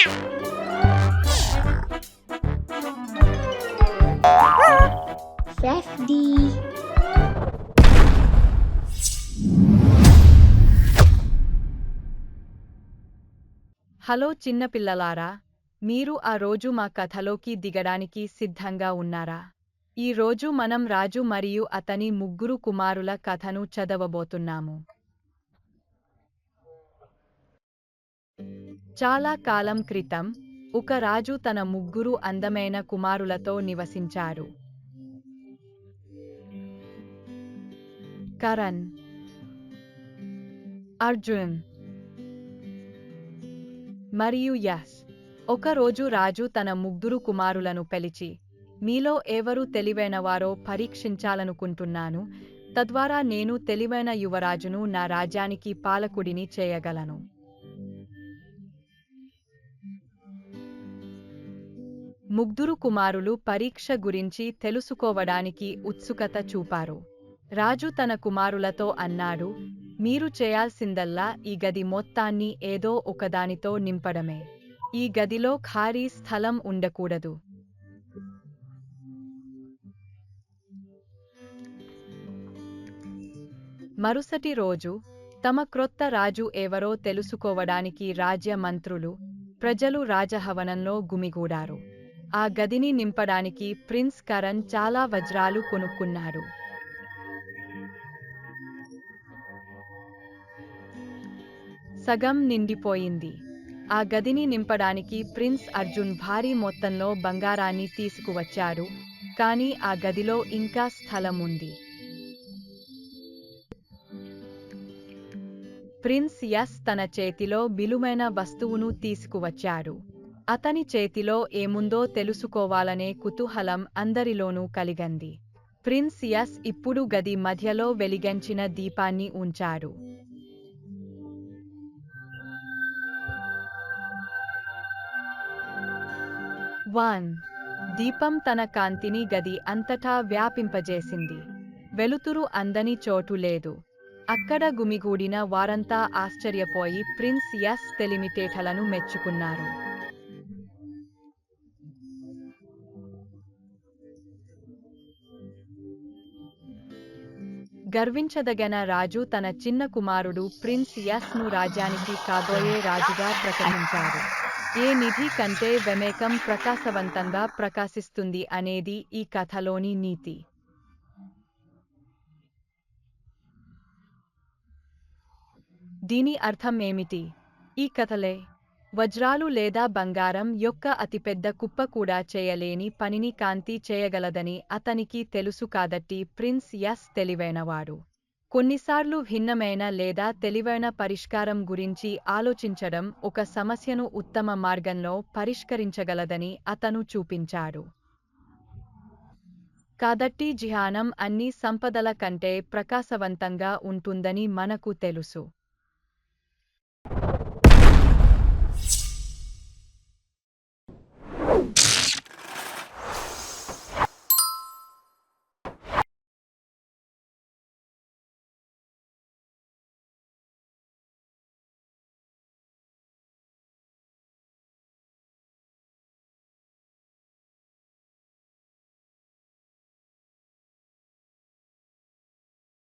Safety. Hello చిన్నపిల్లలారా, మీరు ఆ రోజు మా కథలోకి దిగడానికి సిద్ధంగా ఉన్నారా? ఈ రోజు మనం రాజు మరియు అతని ముగ్గురు కుమారుల కథను చదవబోతున్నాము. చాలా కాలం క్రితం, ఒక రాజు తన ముగ్గురు అందమైన కుమారులతో నివసించారు. కరణ్, అర్జున్ మరియు యశ్. ఒకరోజు రాజు తన ముగ్గురు కుమారులను పిలిచి, మీలో ఎవరు తెలివైనవారో పరీక్షించాలనుకుంటున్నాను, తద్వారా నేను తెలివైన యువరాజును నా రాజ్యానికి పాలకుడిని చేయగలను. ముగ్గురు కుమారులు పరీక్ష గురించి తెలుసుకోవడానికి ఉత్సుకత చూపారు. రాజు తన కుమారులతో అన్నాడు, మీరు చేయాల్సిందల్లా ఈ గది మొత్తాన్ని ఏదో ఒకదానితో నింపడమే. ఈ గదిలో ఖాళీ స్థలం ఉండకూడదు. మరుసటి రోజు, తమ క్రొత్త రాజు ఎవరో తెలుసుకోవడానికి రాజ్య మంత్రులు, ప్రజలు రాజభవనంలో గుమిగూడారు. ఆ గదిని నింపడానికి ప్రిన్స్ కరణ్ చాలా వజ్రాలు కొనుక్కున్నారు. సగం నిండిపోయింది. ఆ గదిని నింపడానికి ప్రిన్స్ అర్జున్ భారీ మొత్తంలో బంగారాన్ని తీసుకువచ్చాడు, కానీ ఆ గదిలో ఇంకా స్థలం ఉంది. ప్రిన్స్ యశ్ తన చేతిలో విలువైన వస్తువును తీసుకువచ్చాడు. అతని చేతిలో ఏముందో తెలుసుకోవాలనే కుతూహలం అందరిలోనూ కలిగింది. ప్రిన్స్ యశ్ ఇప్పుడు గది మధ్యలో వెలిగించిన దీపాన్ని ఉంచాడు. దీపం తన కాంతిని గది అంతటా వ్యాపింపజేసింది. వెలుతురు అందని చోటు లేదు. అక్కడ గుమిగూడిన వారంతా ఆశ్చర్యపోయి ప్రిన్స్ యశ్ తెలివితేటలను మెచ్చుకున్నారు. గర్వించదగిన రాజు తన చిన్న కుమారుడు ప్రిన్స్ యశ్ ను రాజ్యానికి కాబోయే రాజుగా ప్రకటించాడు. ఏ నిధి కంటే వివేకం ప్రకాశవంతంగా ప్రకాశిస్తుంది అనేది ఈ కథలోని నీతి. దీని అర్థం ఏమిటి? ఈ కథలే వజ్రాలు లేదా బంగారం యొక్క అతిపెద్ద కుప్ప కూడా చేయలేని పనిని కాంతి చేయగలదని అతనికి తెలుసు కాబట్టి ప్రిన్స్ యశ్ తెలివైనవాడు. కొన్నిసార్లు భిన్నమైన లేదా తెలివైన పరిష్కారం గురించి ఆలోచించడం ఒక సమస్యను ఉత్తమ మార్గంలో పరిష్కరించగలదని అతను చూపించాడు. కాబట్టి జ్ఞానం అన్ని సంపదల కంటే ప్రకాశవంతంగా ఉంటుందని మనకు తెలుసు.